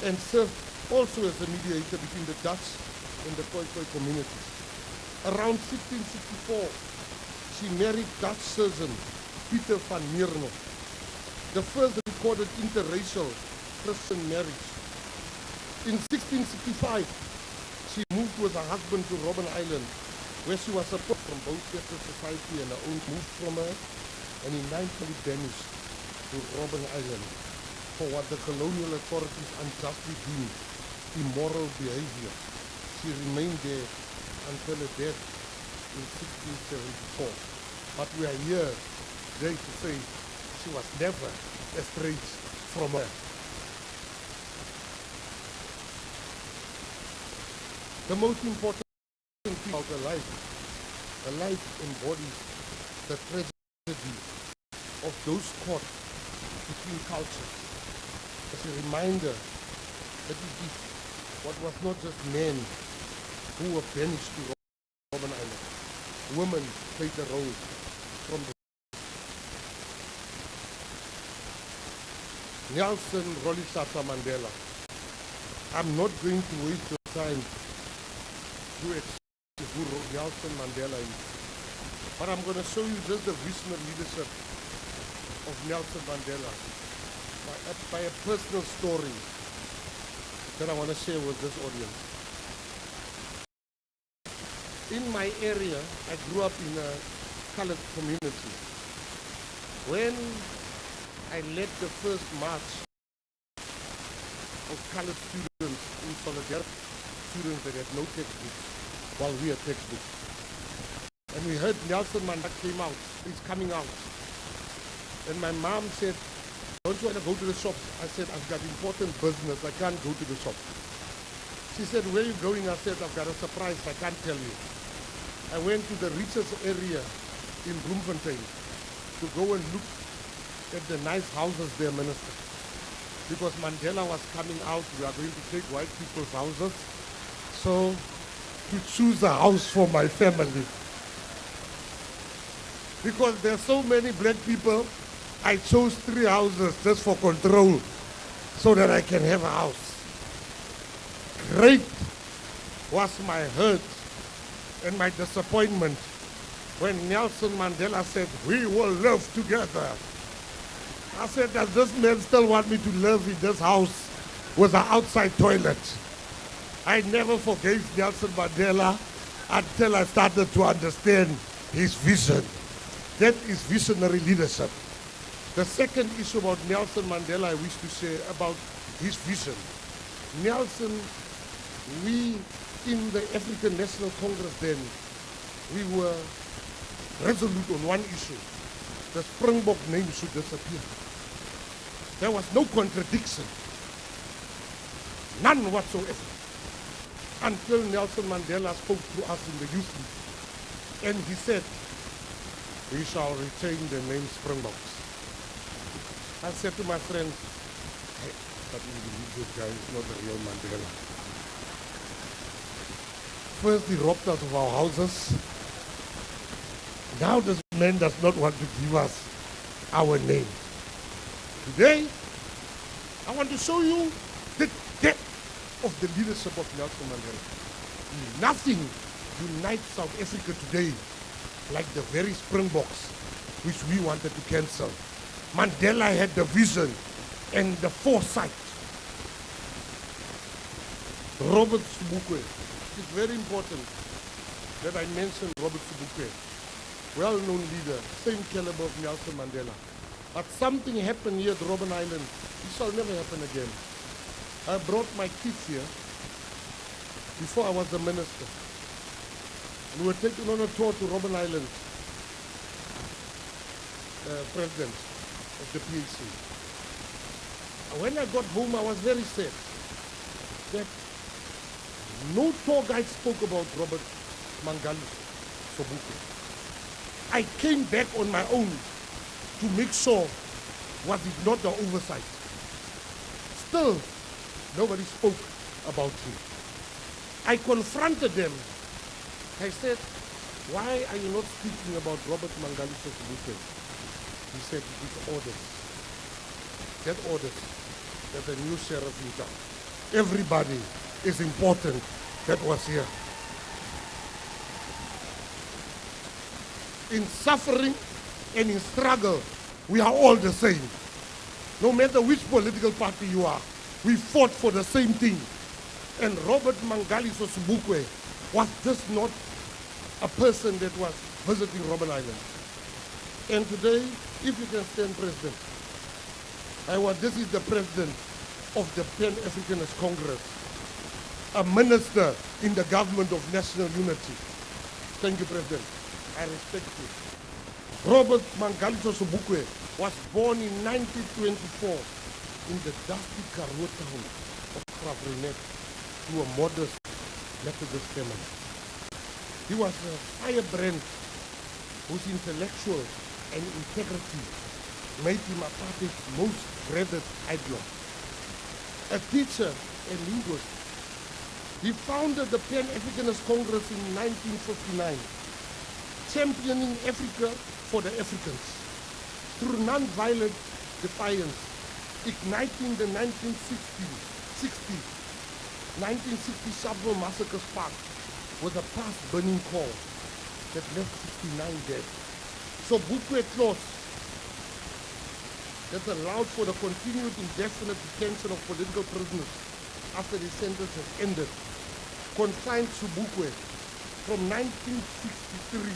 and served also as a mediator between the Dutch and the Khoi communities. Around 1664, she married Dutch citizen Peter van Mierno, the first recorded interracial Christian marriage. In 1665, she moved with her husband to Robben Island, where she was supported from both sector society and her own moved from her, and eventually banished to Robben Island for what the colonial authorities unjustly deemed immoral behavior. She remained there until her death in 1674. But we are here today to say she was never estranged from her. The most important thing about her life embodies the tragedy of those caught between cultures. As a reminder that it is what was not just men who were banished to Robben Island. Women played a role from the Nelson Rolihlahla Mandela. I'm not going to waste your time to explain who Nelson Mandela is, but I'm going to show you just the visionary leadership of Nelson Mandela by a personal story that I want to share with this audience. In my area, I grew up in a colored community. When I led the first march of colored students in solidarity, students that had no textbooks, while we had textbooks. And we heard Nelson Mandela is coming out. And my mom said, don't you want to go to the shop? I said, I've got important business, I can't go to the shop. She said, where are you going? I said, I've got a surprise, I can't tell you. I went to the richest area in Bloemfontein to go and look at the nice houses there, Minister. Because Mandela was coming out, we are going to take white people's houses. So, to choose a house for my family. Because there are so many black people, I chose 3 houses just for control, so that I can have a house. Great was my hurt and my disappointment when Nelson Mandela said, we will live together. I said, does this man still want me to live in this house with an outside toilet? I never forgave Nelson Mandela until I started to understand his vision. That is visionary leadership. The second issue about Nelson Mandela I wish to share about his vision. Nelson, we in the African National Congress then, we were resolute on one issue. The Springbok name should disappear. There was no contradiction. None whatsoever. Until Nelson Mandela spoke to us in the youth league. And he said, we shall retain the name Springboks. I said to my friend, hey, but you believe this guy is not the real Mandela. First he robbed us of our houses. Now this man does not want to give us our name. Today, I want to show you the depth of the leadership of Nelson Mandela. Nothing unites South Africa today like the very Springboks which we wanted to cancel. Mandela had the vision and the foresight. Robert Sobukwe. It's very important that I mention Robert Sobukwe. Well-known leader, same caliber of Nelson Mandela. But something happened here at Robben Island. It shall never happen again. I brought my kids here before I was the minister. We were taken on a tour to Robben Island, president of the PAC. When I got home, I was very sad that no tour guide spoke about Robert Mangali Sobukwe. I came back on my own to make sure was it not the oversight. Still, nobody spoke about him. I confronted them. I said, why are you not speaking about Robert Mangali Sobukwe? He said, it is orders. That orders that the new sheriff in town. Everybody is important that was here. In suffering and in struggle, we are all the same. No matter which political party you are, we fought for the same thing. And Robert Mangaliso Sobukwe was just not a person that was visiting Robben Island. And today, if you can stand, President, this is the President of the Pan-Africanist Congress, a minister in the government of national unity. Thank you, President. I respect you. Robert Mangaliso Sobukwe was born in 1924 in the dusty Karoo town of Krabrinet to a modest Methodist family. He was a firebrand whose intellectual and integrity made him apartheid's most dreaded idol. A teacher and linguist, he founded the Pan-Africanist Congress in 1959, championing Africa for the Africans through non-violent defiance, igniting the 1960 Sharpeville massacre spark with a past burning call that left 69 dead. So Sobukwe clause that allowed for the continued indefinite detention of political prisoners after the sentence has ended confined Sobukwe from 1963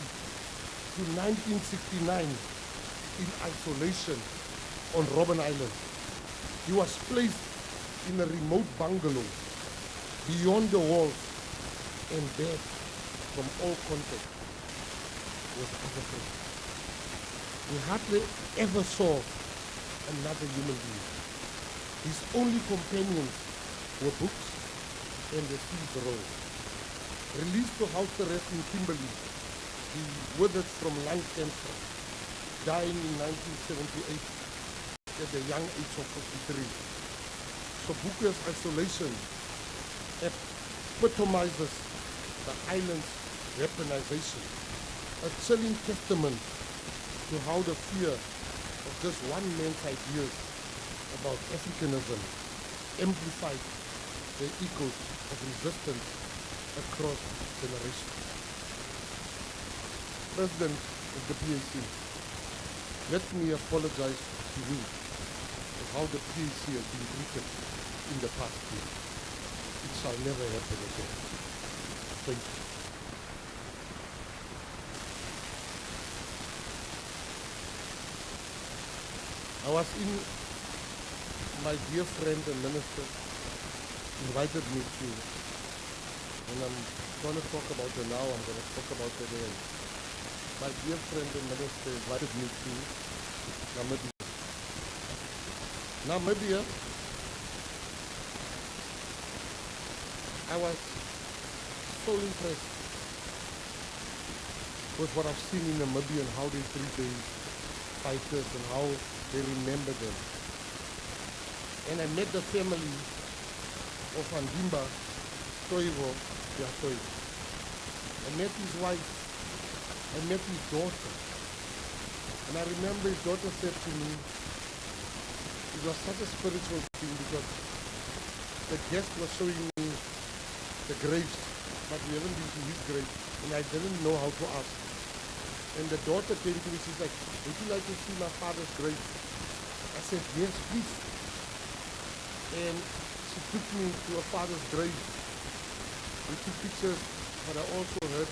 to 1969 in isolation on Robben Island. He was placed in a remote bungalow beyond the walls and dead from all contact with other people. He hardly ever saw another human being. His only companions were books and the seas roll. Released to house arrest in Kimberley, he withered from lung cancer, dying in 1978 at the young age of 53. Sobukwe's isolation epitomizes the island's weaponization, a chilling testament to how the fear of just one man's ideas about Africanism amplified the echoes of resistance across generations. President of the PAC, let me apologize to you for how the PAC has been treated in the past year. It shall never happen again. Thank you. I was in, my dear friend and minister invited me to, and I'm going to talk about it now, I'm going to talk about it then. My dear friend and minister invited me to Namibia. Namibia, I was so impressed with what I've seen in Namibia and how they treat the fighters and how they remember them. And I met the family of Andimba Toivo Yatoi. I met his wife. I met his daughter. And I remember his daughter said to me, it was such a spiritual thing because the guest was showing me the graves, but we haven't been to his grave, and I didn't know how to ask. And the daughter came to me, she's like, would you like to see my father's grave? I said, yes, please. And she took me to her father's grave. We took pictures, but I also heard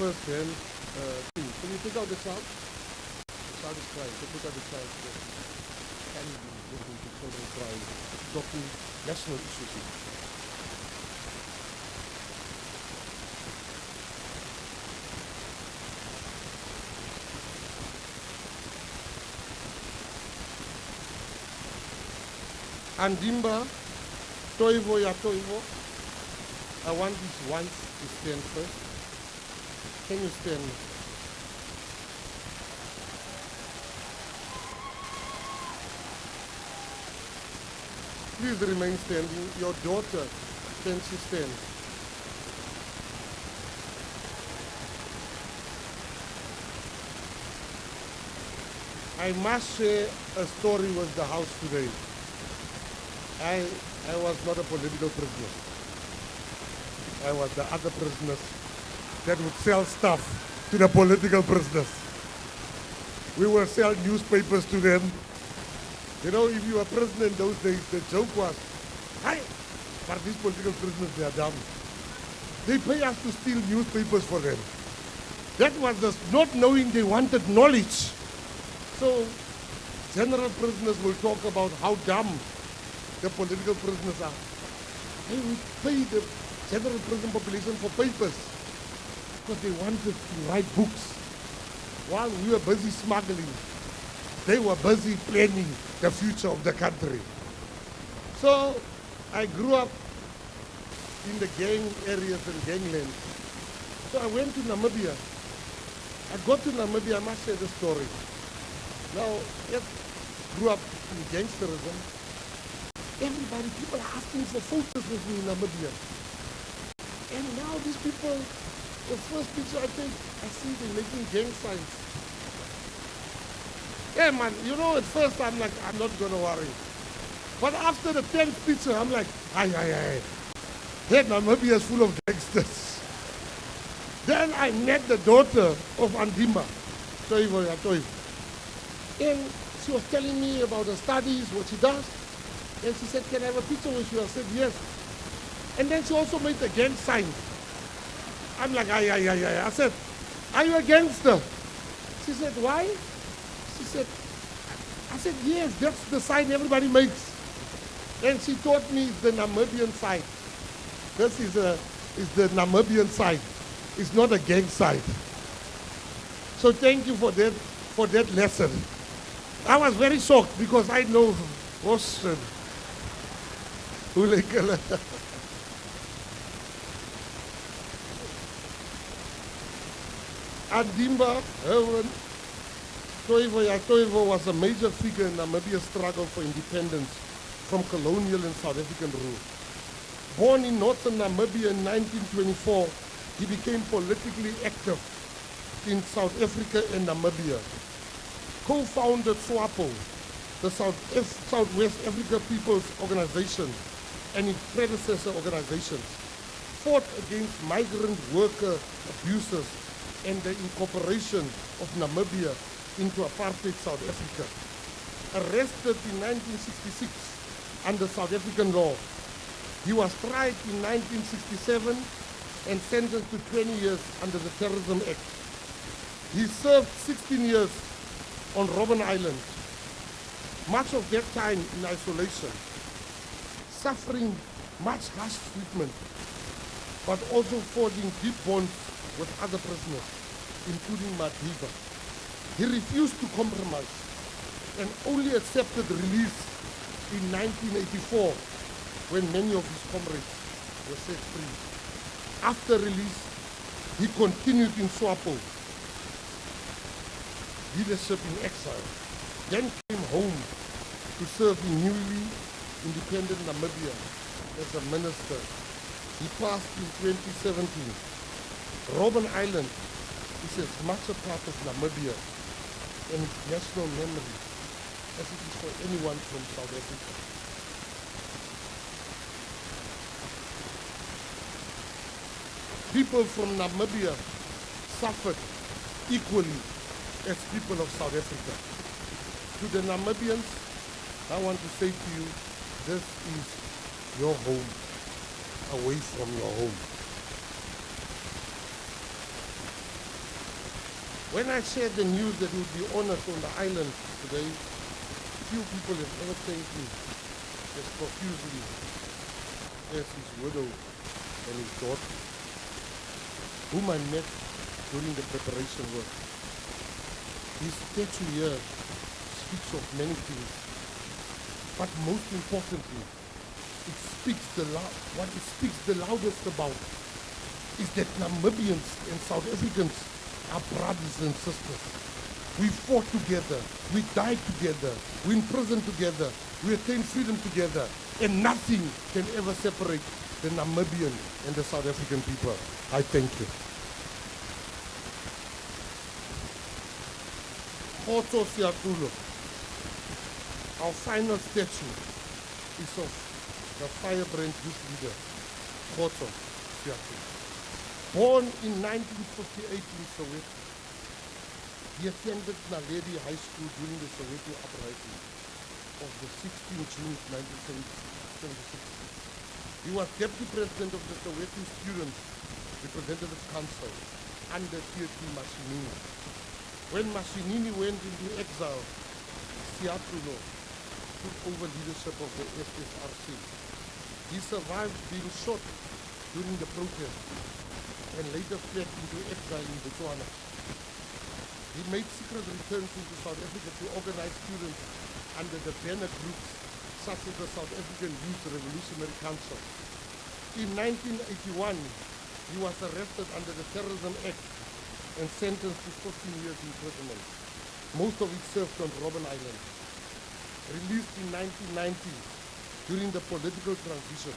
first-hand things. Can you take out the child? The child is crying. So take out the child. Can you be looking to children crying? Talking national issues. Andimba Toivo Yatoivo, I want his wife to stand first. Can you stand? Please remain standing. Your daughter, can she stand? I must share a story with the house today. I, I was not a political prisoner. I was the other prisoners that would sell stuff to the political prisoners. We would sell newspapers to them. You know, if you were a prisoner in those days, the joke was, hi, but these political prisoners, they are dumb. They pay us to steal newspapers for them. That was just not knowing they wanted knowledge. So, general prisoners will talk about how dumb the political prisoners are. They would pay the general prison population for papers because they wanted to write books. While we were busy smuggling, they were busy planning the future of the country. So I grew up in the gang areas and gangland. So I went to Namibia. I got to Namibia, I must say the story. Now, I grew up in gangsterism. Everybody, people are asking for photos with me in Namibia. And now these people, the first picture I take, I see them making gang signs. Yeah, man, you know, at first I'm like, I'm not going to worry. But after the 10th picture, I'm like, aye. That Namibia is full of gangsters. Then I met the daughter of Andimba, Toivo. And she was telling me about her studies, what she does. And she said, can I have a picture with you? I said, yes. And then she also made a gang sign. I'm like, aye. I said, are you a gangster? She said, why? She said, I said, yes, that's the sign everybody makes. And she taught me the Namibian side. This is the Namibian side. It's not a gang side. So thank you for that lesson. I was very shocked because I know Austin. Andimba, Herman, Toivo was a major figure in Namibia's struggle for independence from colonial and South African rule. Born in northern Namibia in 1924, he became politically active in South Africa and Namibia. Co-founded SWAPO, the Southwest Africa People's Organization, and its predecessor organizations, fought against migrant worker abuses and the incorporation of Namibia into apartheid South Africa. Arrested in 1966 under South African law, he was tried in 1967 and sentenced to 20 years under the Terrorism Act. He served 16 years on Robben Island, much of that time in isolation, suffering much harsh treatment, but also forging deep bonds with other prisoners, including Madiba. He refused to compromise and only accepted release in 1984 when many of his comrades were set free. After release, he continued in SWAPO, leadership in exile, then came home to serve in newly independent Namibia as a minister. He passed in 2017. Robben Island is as much a part of Namibia and its national memory as it is for anyone from South Africa. People from Namibia suffered equally as people of South Africa. To the Namibians, I want to say to you, this is your home, away from your home. When I shared the news that he would be honored on the island today, few people have ever thanked me as profusely as his widow and his daughter, whom I met during the preparation work. His statue here speaks of many things, but most importantly, what it speaks the loudest about is that Namibians and South Africans are brothers and sisters. We fought together, we died together, we imprisoned together, we attained freedom together, and nothing can ever separate the Namibian and the South African people. I thank you. Our final statue is of the firebrand youth leader, Khotso Siaku. Born in 1958 in Soweto, he attended Naledi High School during the Soweto uprising of the 16th June 1976. He was deputy president of the Soweto Students Representative Council under T.T. Mashinini. When Mashinini went into exile, Siatulo took over leadership of the SSRC. He survived being shot during the protest and later fled into exile in Botswana. He made secret returns into South Africa to organize students under the banner groups such as the South African Youth Revolutionary Council. In 1981, he was arrested under the Terrorism Act and sentenced to 14 years imprisonment, most of it served on Robben Island. Released in 1990 during the political transition,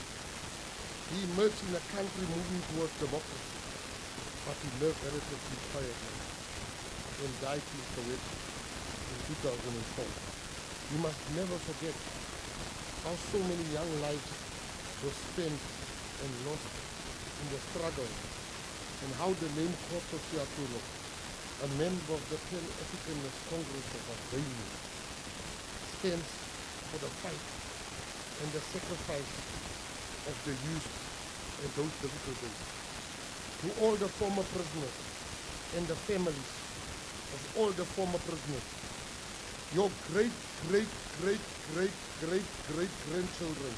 he emerged in a country moving towards democracy, but he lived relatively quietly and died in Soweto in 2004. We must never forget how so many young lives were spent and lost in the struggle, and how the name Khotso Siatulo, a member of the Pan-Africanist Congress of Albania, stands for the fight and the sacrifice of the youth in those difficult days. To all the former prisoners and the families of all the former prisoners, your great-grandchildren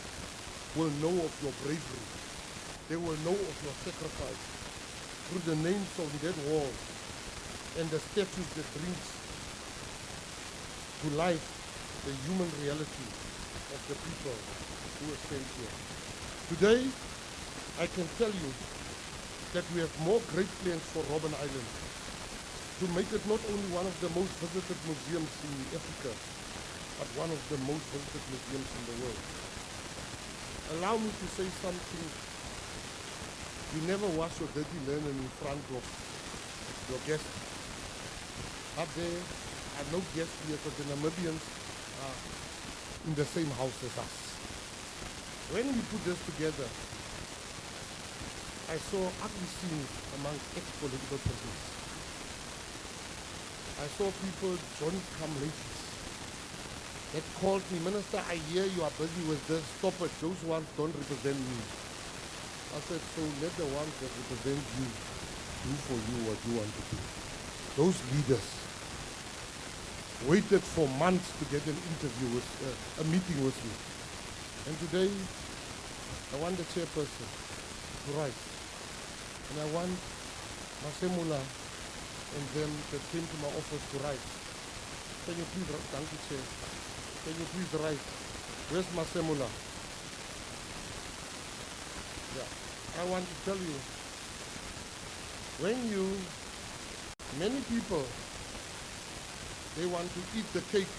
will know of your bravery. They will know of your sacrifice through the names on that wall and the statues that brings to life the human reality of the people who are sent here. Today, I can tell you that we have more great plans for Robben Island to make it not only one of the most visited museums in Africa, but one of the most visited museums in the world. Allow me to say something. You never wash your dirty linen in front of your guests. Up there are no guests here because the Namibians are in the same house as us. When we put this together, I saw ugly scenes among ex-political prisoners. I saw people, Johnny-come-latelys, that called me, Minister, I hear you are busy with this, stop it, those ones don't represent me. I said, so let the ones that represent you do for you what you want to do. Those leaders waited for months to get an interview with, a meeting with me. And today, I want the chairperson to rise. And I want Masemula and them that came to my office to rise. Can you please, thank you, Chair. Can you please rise? Where's Masemula? Yeah. I want to tell you, many people, they want to eat the cake,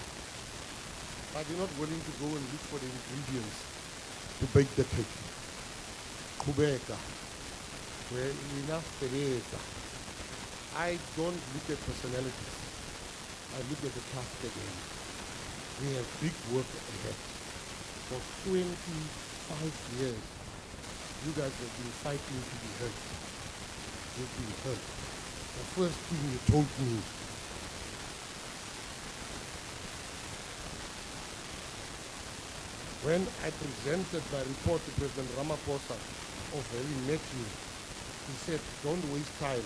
but they're not willing to go and look for the ingredients to bake the cake. Kubeka, well, enough teresa. I don't look at personalities. I look at the task at hand. We have big work ahead. For 25 years, you guys have been fighting to be heard. You've been heard. The first thing you told me, when I presented my report to President Ramaphosa of having met you, he said, don't waste time.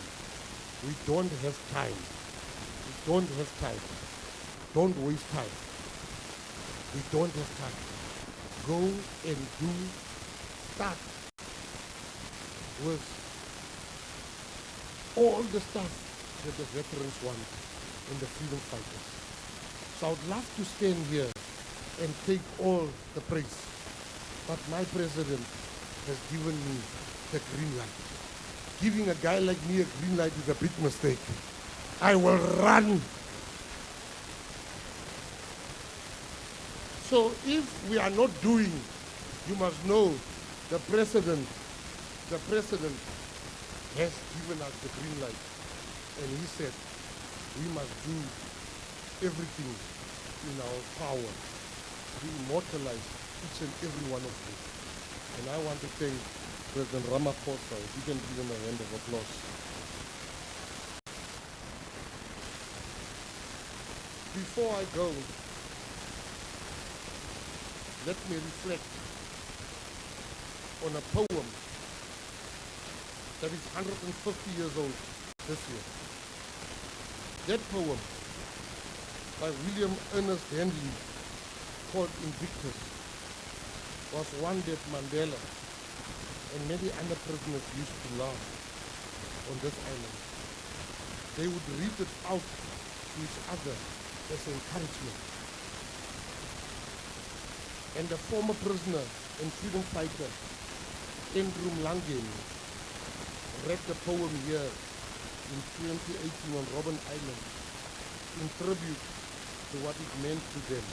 We don't have time. We don't have time. Don't waste time. We don't have time. Go and do, start with all the stuff that the veterans want and the freedom fighters. So I would love to stand here and take all the praise. But my president has given me the green light. Giving a guy like me a green light is a big mistake. I will run. So if we are not doing, you must know the president has given us the green light. And he said, we must do everything in our power to immortalize each and every one of you. And I want to thank President Ramaphosa. If you can give him a hand of applause. Before I go, let me reflect on a poem that is 150 years old this year. That poem by William Ernest Henley, called Invictus, was one that Mandela and many other prisoners used to learn on this island. They would read it out to each other as encouragement. And the former prisoner and freedom fighter, Andrew Mlangeni, read the poem here in 2018 on Robben Island in tribute to what it meant to them.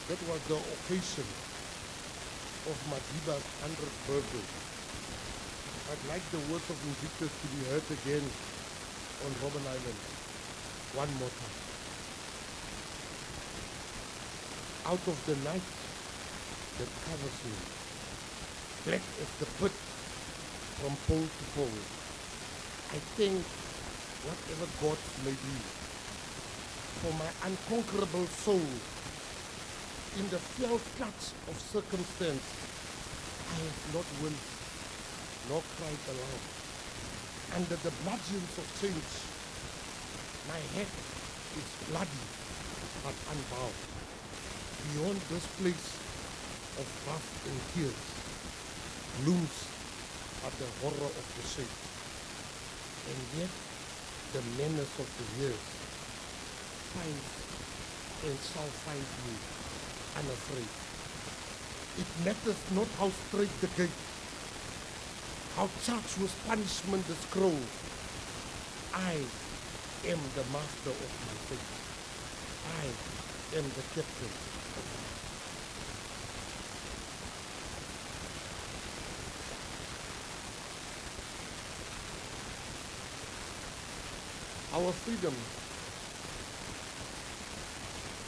That was the occasion of Madiba's 100th birthday. I'd like the words of Invictus to be heard again on Robben Island one more time. Out of the night that covers me, black as the pit from pole to pole, I thank whatever gods may be for my unconquerable soul. In the fell clutch of circumstance, I have not winced nor cried aloud. Under the bludgeons of change, my head is bloody but unbowed. Beyond this place of wrath and tears looms at the horror of the shape, and yet the menace of the years finds and shall find me unafraid. It matters not how straight the gate, how charged with punishment the scroll. I am the master of my fate. I am the captain of my life. Our freedom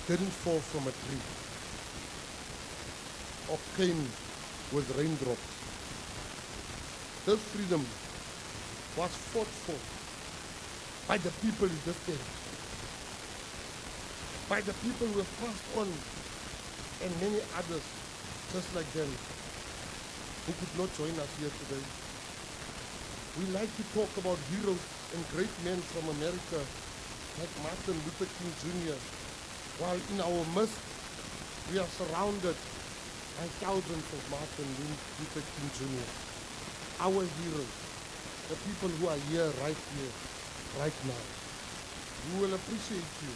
didn't fall from a tree or came with raindrops. This freedom was fought for by the people in this land, by the people who have passed on, and many others just like them who could not join us here today. We like to talk about heroes and great men from America like Martin Luther King Jr., while in our midst we are surrounded by thousands of Martin Luther King Jr. Our heroes, the people who are here, right now. We will appreciate you.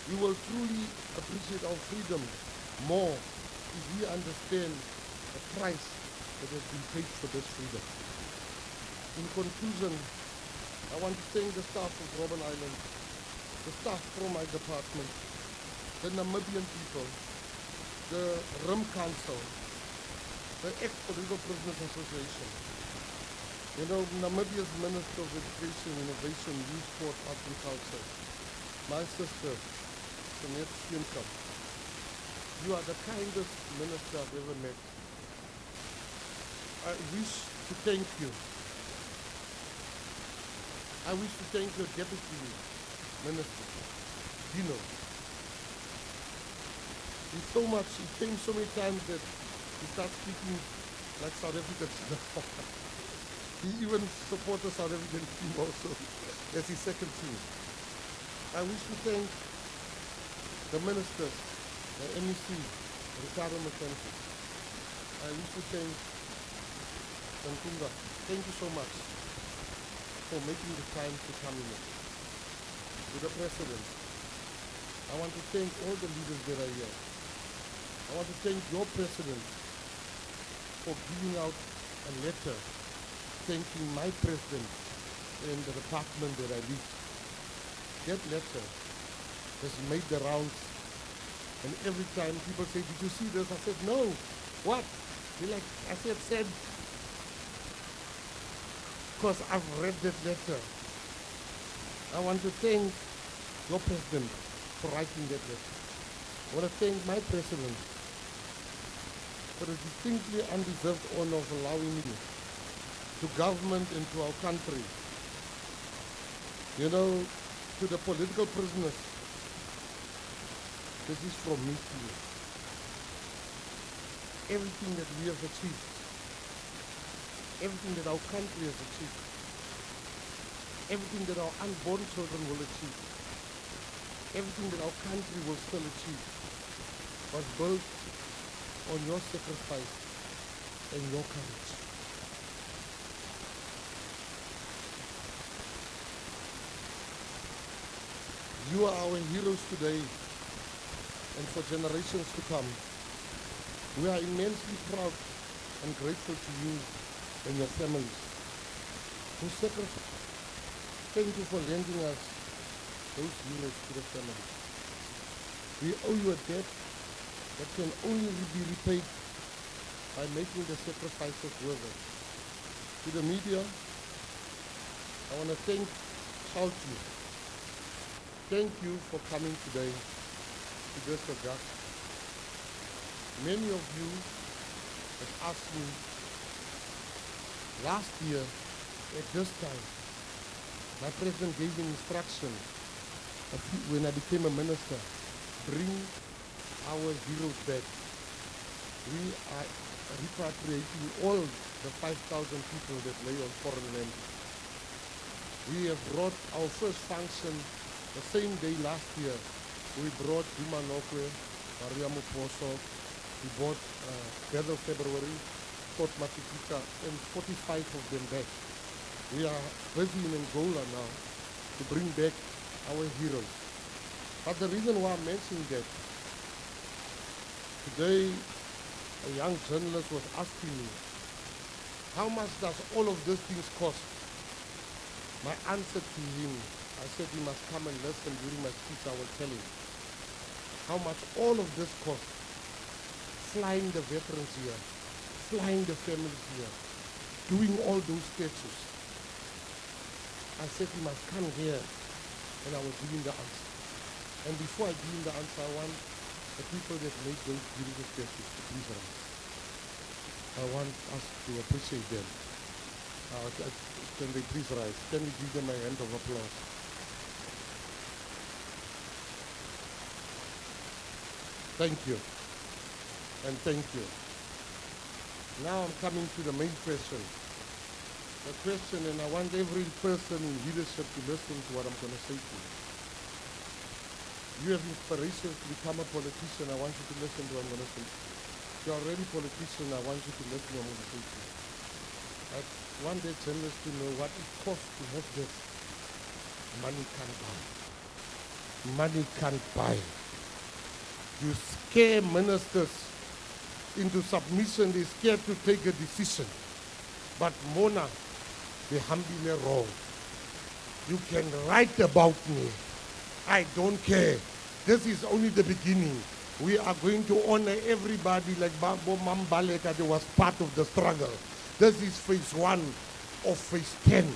We will truly appreciate our freedom more if we understand the price that has been paid for this freedom. In conclusion, I want to thank the staff of Robben Island, the staff from my department, the Namibian people, the RIM Council, the Ex-Political Prisoners Association, Namibia's Minister of Education, Innovation, Youth, Sport, Arts and Culture, my sister, Jeanette Steenkamp. You are the kindest minister I've ever met. I wish to thank you. I wish to thank your Deputy Minister, Dino. He came so many times that he starts speaking like South Africans. He even supports the South African team also as his second team. I wish to thank the ministers, the MEC, Ricardo McKenzie. I wish to thank Santunga. Thank you so much for making the time to come in. To the President, I want to thank all the leaders that are here. I want to thank your President for giving out a letter thanking my President and the department that I lead. That letter has made the rounds, and every time people say, did you see this? I said, no. What? They're like, I said, send. Because I've read that letter. I want to thank your President for writing that letter. I want to thank my President for the distinctly undeserved honor of allowing me to government and to our country. You know, to the political prisoners, this is from me to you. Everything that we have achieved, everything that our country has achieved, everything that our unborn children will achieve, everything that our country will still achieve, was built on your sacrifice and your courage. You are our heroes today and for generations to come. We are immensely proud and grateful to you and your families who sacrificed. Thank you for lending us those heroes to the family. We owe you a debt that can only be repaid by making the sacrifices worth it. To the media, I want to shout you. Thank you for coming today to this August. Many of you have asked me last year at this time. My president gave me instruction when I became a minister, bring our heroes back. We are repatriating all the 5,000 people that lay on foreign land. We have brought our first function the same day last year. We brought Duma Nokwe, Maria Muposo, we brought 3rd of February, Port Matikita, and 45 of them back. We are busy in Angola now to bring back our heroes. But the reason why I'm mentioning that, today a young journalist was asking me, how much does all of these things cost? My answer to him, I said he must come and listen during my speech. I will tell him how much all of this costs. Flying the veterans here, flying the families here, doing all those statues. I said he must come here and I will give him the answer. And before I give him the answer, I want the people that make those beautiful statues to please rise. I want us to appreciate them. Can they please rise? Can we give them a hand of applause? Thank you. And thank you. Now I'm coming to the main question. The question, and I want every person in leadership to listen to what I'm going to say to you. You have inspiration to become a politician. I want you to listen to what I'm going to say to you. If you're already a politician, I want you to listen to what I'm going to say to you. I want the journalists to know what it costs to have this. Money can't buy. Money can't buy. You scare ministers into submission. They're scared to take a decision. But Mona, they humbly wrong. You can write about me. I don't care. This is only the beginning. We are going to honor everybody like Babo Mambaleka that was part of the struggle. This is phase 1 of phase 10.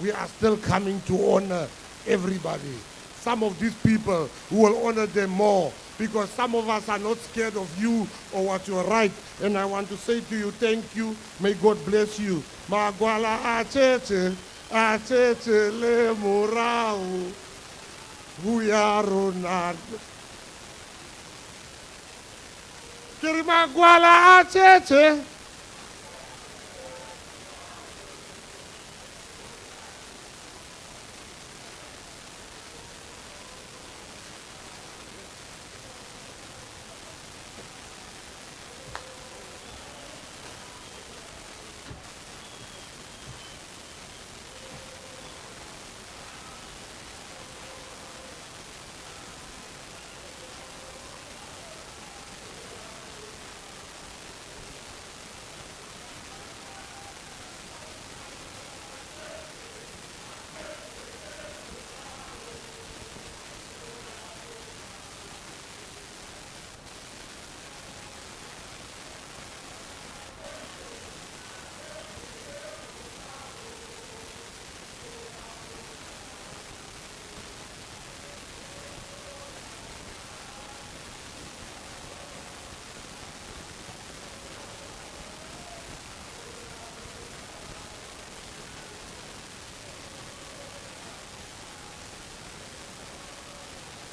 We are still coming to honor everybody. Some of these people will honor them more because some of us are not scared of you or what you write. And I want to say to you, thank you. May God bless you. Magwala acheche le morau. Huyaronad. Kiri magwala acheche.